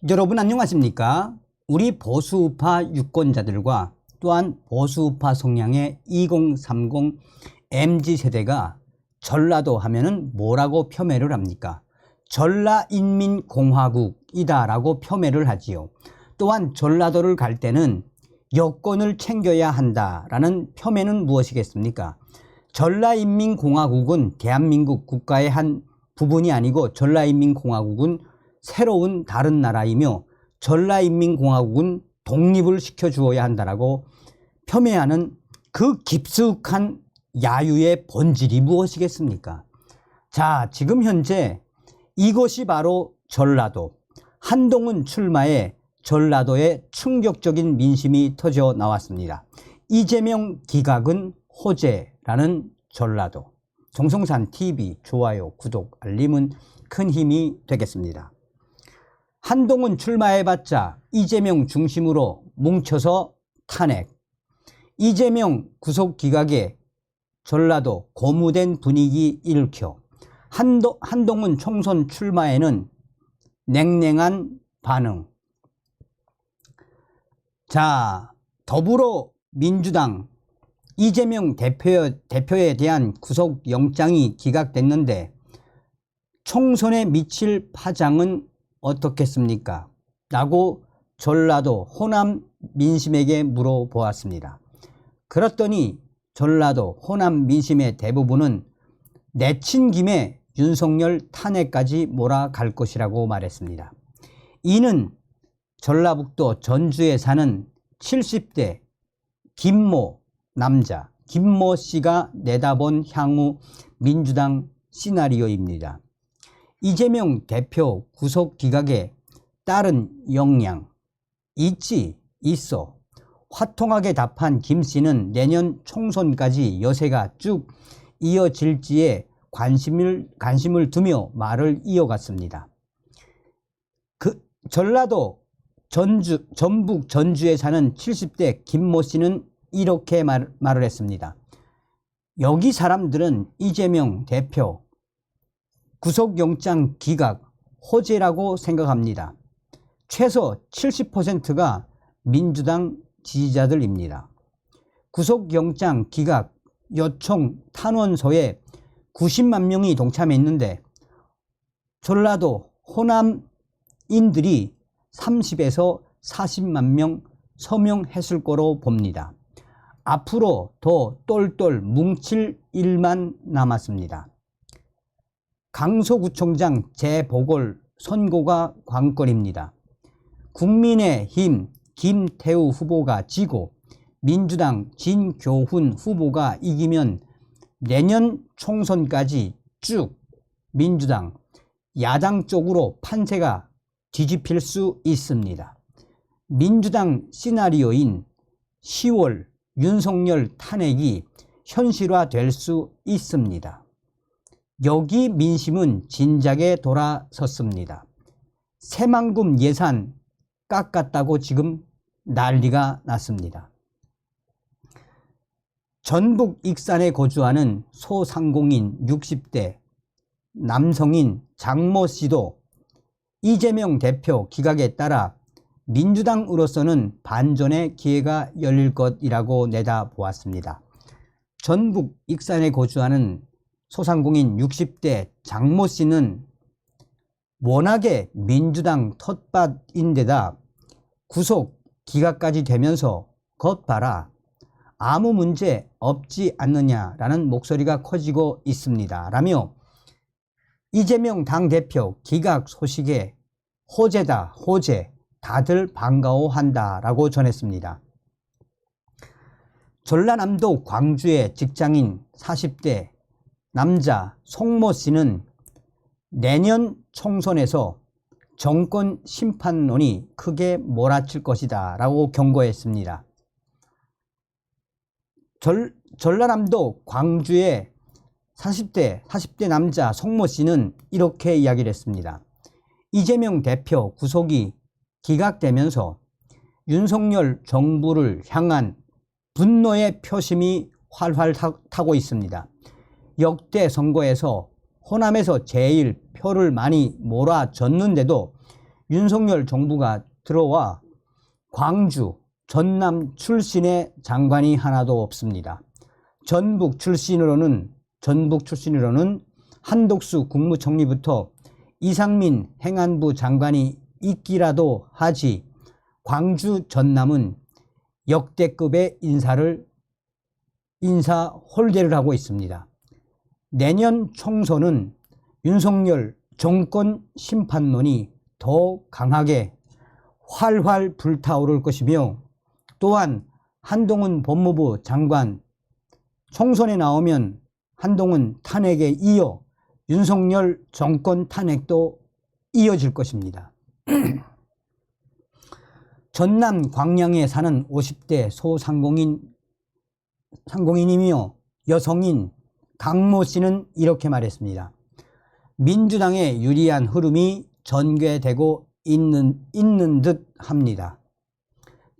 여러분 안녕하십니까? 우리 보수우파 유권자들과 또한 보수우파 성향의 2030 MZ세대가 전라도 하면은 뭐라고 폄훼를 합니까? 전라인민공화국이다 라고 폄훼를 하지요. 또한 전라도를 갈 때는 여권을 챙겨야 한다라는 폄훼는 무엇이겠습니까? 전라인민공화국은 대한민국 국가의 한 부분이 아니고 전라인민공화국은 새로운 다른 나라이며 전라인민공화국은 독립을 시켜주어야 한다라고 폄훼하는 그 깊숙한 야유의 본질이 무엇이겠습니까? 자, 지금 현재 이것이 바로 전라도, 한동훈 출마에 전라도에 충격적인 민심이 터져 나왔습니다. 이재명 기각은 호재라는 전라도. 정성산TV 좋아요, 구독, 알림은 큰 힘이 되겠습니다. 한동훈 출마해봤자 이재명 중심으로 뭉쳐서 탄핵. 이재명 구속 기각에 전라도 고무된 분위기 일으켜 한동훈 총선 출마에는 냉랭한 반응. 자, 더불어민주당 이재명 대표에 대한 구속영장이 기각됐는데 총선에 미칠 파장은 어떻겠습니까? 라고 전라도 호남 민심에게 물어보았습니다. 그랬더니 전라도 호남 민심의 대부분은 내친 김에 윤석열 탄핵까지 몰아갈 것이라고 말했습니다. 이는 전라북도 전주에 사는 70대 김모 남자, 김모 씨가 내다본 향후 민주당 시나리오입니다. 이재명 대표 구속 기각에 따른 영향 있어 화통하게 답한 김 씨는 내년 총선까지 여세가 쭉 이어질지에 관심을 두며 말을 이어갔습니다. 그 전라도 전북 전주에 사는 70대 김모 씨는 이렇게 말을 했습니다. 여기 사람들은 이재명 대표 구속영장 기각 호재라고 생각합니다. 최소 70%가 민주당 지지자들입니다. 구속영장 기각 요청 탄원서에 90만 명이 동참했는데 전라도 호남인들이 30에서 40만 명 서명했을 거로 봅니다. 앞으로 더 똘똘 뭉칠 일만 남았습니다. 강서구청장 재보궐 선고가 관건입니다. 국민의힘 김태우 후보가 지고 민주당 진교훈 후보가 이기면 내년 총선까지 쭉 민주당 야당 쪽으로 판세가 뒤집힐 수 있습니다. 민주당 시나리오인 10월 윤석열 탄핵이 현실화될 수 있습니다. 여기 민심은 진작에 돌아섰습니다. 새만금 예산 깎았다고 지금 난리가 났습니다. 전북 익산에 거주하는 소상공인 60대 남성인 장모 씨도 이재명 대표 기각에 따라 민주당으로서는 반전의 기회가 열릴 것이라고 내다보았습니다. 전북 익산에 거주하는 소상공인 60대 장모 씨는 워낙에 민주당 텃밭인데다 구속 기각까지 되면서 것 봐라 아무 문제 없지 않느냐라는 목소리가 커지고 있습니다. 라며 이재명 당대표 기각 소식에 호재다 호재 다들 반가워한다 라고 전했습니다. 전라남도 광주의 직장인 40대 남자 송모 씨는 내년 총선에서 정권 심판론이 크게 몰아칠 것이다 라고 경고했습니다. 전라남도 광주의 40대 남자 송모 씨는 이렇게 이야기를 했습니다. 이재명 대표 구속이 기각되면서 윤석열 정부를 향한 분노의 표심이 활활 타고 있습니다. 역대 선거에서 호남에서 제일 표를 많이 몰아줬는데도 윤석열 정부가 들어와 광주, 전남 출신의 장관이 하나도 없습니다. 전북 출신으로는 한독수 국무총리부터 이상민 행안부 장관이 있기라도 하지 광주, 전남은 역대급의 인사 홀대를 하고 있습니다. 내년 총선은 윤석열 정권 심판론이 더 강하게 활활 불타오를 것이며, 또한 한동훈 법무부 장관 총선에 나오면 한동훈 탄핵에 이어 윤석열 정권 탄핵도 이어질 것입니다. 전남 광양에 사는 50대 상공인이며 여성인 강모 씨는 이렇게 말했습니다. 민주당에 유리한 흐름이 전개되고 있는 듯 합니다.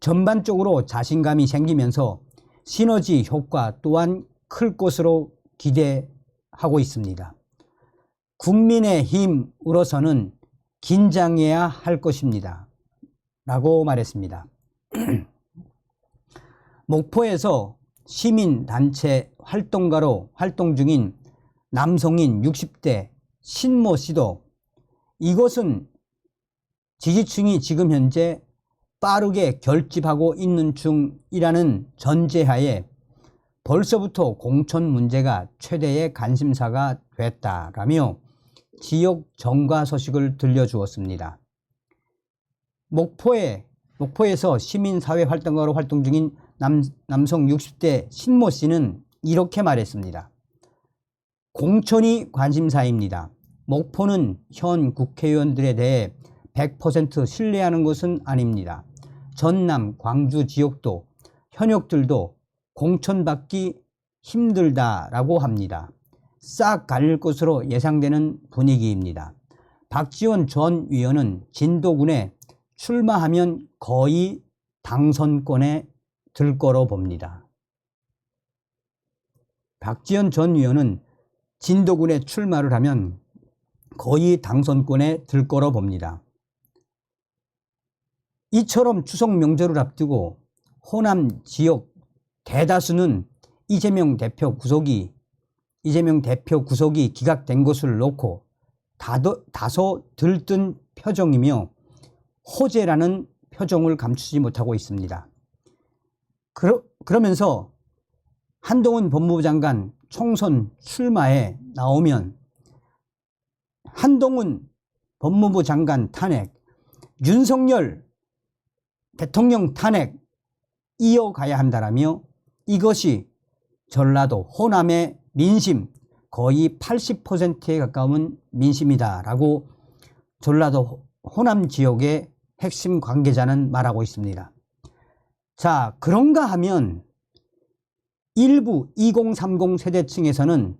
전반적으로 자신감이 생기면서 시너지 효과 또한 클 것으로 기대하고 있습니다. 국민의힘으로서는 긴장해야 할 것입니다. 라고 말했습니다. 목포에서 시민단체 활동가로 활동 중인 남성인 60대 신모 씨도 이것은 지지층이 지금 현재 빠르게 결집하고 있는 중이라는 전제하에 벌써부터 공천 문제가 최대의 관심사가 됐다라며 지역 정가 소식을 들려주었습니다. 목포에서 시민사회 활동가로 활동 중인 남성 60대 신모 씨는 이렇게 말했습니다. 공천이 관심사입니다. 목포는 현 국회의원들에 대해 100% 신뢰하는 것은 아닙니다. 전남, 광주 지역도 현역들도 공천받기 힘들다라고 합니다. 싹 갈릴 것으로 예상되는 분위기입니다. 박지원 전 의원은 진도군에 출마하면 거의 당선권에 들 거로 봅니다. 박지원 전 의원은 진도군에 출마를 하면 거의 당선권에 들 거로 봅니다. 이처럼 추석 명절을 앞두고 호남 지역 대다수는 이재명 대표 구속이 기각된 것을 놓고 다소 들뜬 표정이며 호재라는 표정을 감추지 못하고 있습니다. 그러면서 한동훈 법무부 장관 총선 출마에 나오면 한동훈 법무부 장관 탄핵, 윤석열 대통령 탄핵 이어가야 한다라며 이것이 전라도 호남의 민심 거의 80%에 가까운 민심이다라고 전라도 호남 지역의 핵심 관계자는 말하고 있습니다. 자, 그런가 하면 일부 2030 세대층에서는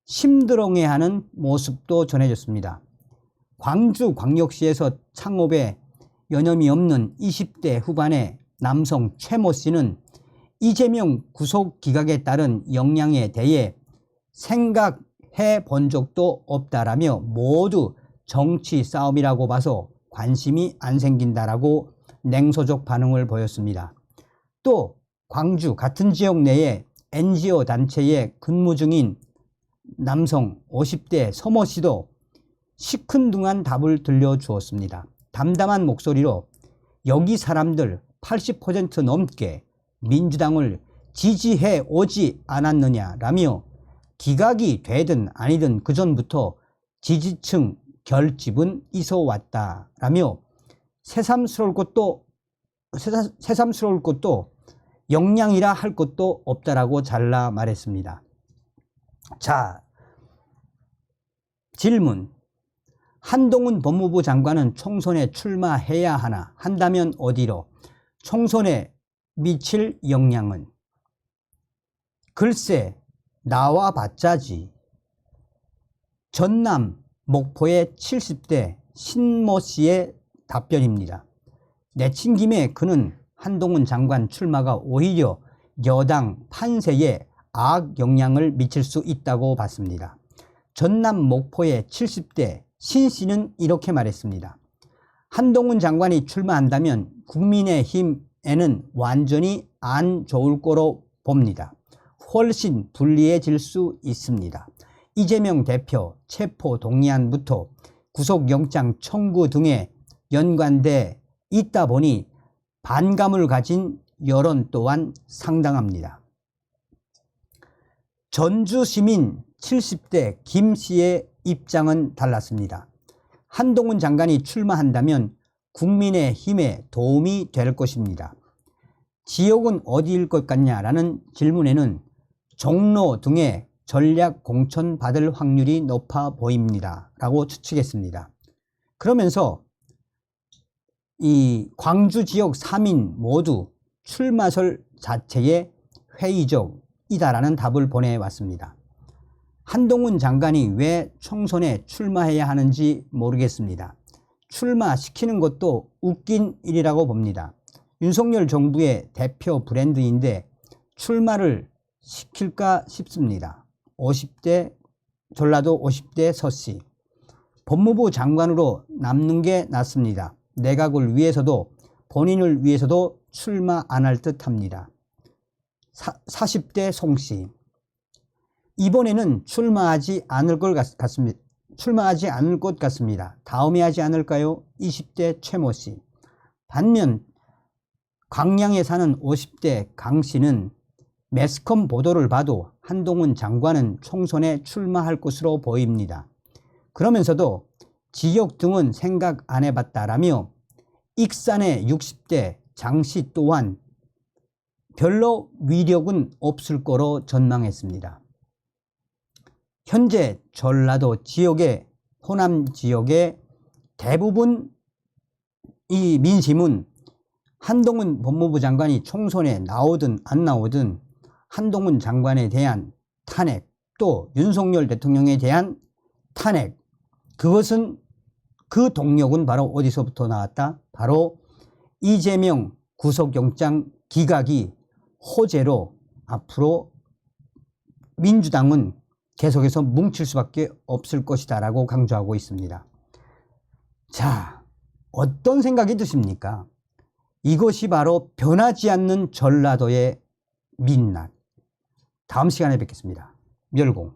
심드렁해하는 모습도 전해졌습니다. 광주광역시에서 창업에 여념이 없는 20대 후반의 남성 최모 씨는 이재명 구속 기각에 따른 영향에 대해 생각해 본 적도 없다라며 모두 정치 싸움이라고 봐서 관심이 안 생긴다라고 냉소적 반응을 보였습니다. 또 광주 같은 지역 내에 NGO 단체에 근무 중인 남성 50대 서모 씨도 시큰둥한 답을 들려주었습니다. 담담한 목소리로 여기 사람들 80% 넘게 민주당을 지지해 오지 않았느냐라며 기각이 되든 아니든 그전부터 지지층 결집은 있어 왔다라며 새삼스러울 것도 역량이라 할 것도 없다라고 잘라 말했습니다. 자, 질문. 한동훈 법무부 장관은 총선에 출마해야 하나? 한다면 어디로? 총선에 미칠 영향은? 글쎄, 나와봤자지. 전남 목포의 70대 신모 씨의 답변입니다. 내친 김에 그는 한동훈 장관 출마가 오히려 여당 판세에 악영향을 미칠 수 있다고 봤습니다. 전남 목포의 70대 신 씨는 이렇게 말했습니다. 한동훈 장관이 출마한다면 국민의힘에는 완전히 안 좋을 거로 봅니다. 훨씬 불리해질 수 있습니다. 이재명 대표 체포 동의안부터 구속영장 청구 등에 연관돼 있다 보니 반감을 가진 여론 또한 상당합니다. 전주 시민 70대 김 씨의 입장은 달랐습니다. 한동훈 장관이 출마한다면 국민의힘에 도움이 될 것입니다. 지역은 어디일 것 같냐라는 질문에는 종로 등에 전략 공천 받을 확률이 높아 보입니다 라고 추측했습니다. 그러면서 이 광주 지역 3인 모두 출마설 자체에 회의적이다라는 답을 보내왔습니다. 한동훈 장관이 왜 총선에 출마해야 하는지 모르겠습니다. 출마시키는 것도 웃긴 일이라고 봅니다. 윤석열 정부의 대표 브랜드인데 출마를 시킬까 싶습니다. 50대 전라도 50대 서씨 법무부 장관으로 남는 게 낫습니다. 내각을 위해서도 본인을 위해서도 출마 안 할 듯합니다. 40대 송씨 이번에는 출마하지 않을 것 같습니다. 다음에 하지 않을까요? 20대 최모씨 반면 광양에 사는 50대 강씨는 매스컴 보도를 봐도 한동훈 장관은 총선에 출마할 것으로 보입니다. 그러면서도 지역 등은 생각 안 해봤다라며 익산의 60대 장씨 또한 별로 위력은 없을 거로 전망했습니다. 현재 전라도 지역의 호남 지역의 대부분 이 민심은 한동훈 법무부 장관이 총선에 나오든 안 나오든 한동훈 장관에 대한 탄핵 또 윤석열 대통령에 대한 탄핵 그것은 그 동력은 바로 어디서부터 나왔다? 바로 이재명 구속영장 기각이 호재로 앞으로 민주당은 계속해서 뭉칠 수밖에 없을 것이다 라고 강조하고 있습니다. 자, 어떤 생각이 드십니까? 이것이 바로 변하지 않는 전라도의 민낯. 다음 시간에 뵙겠습니다. 멸공.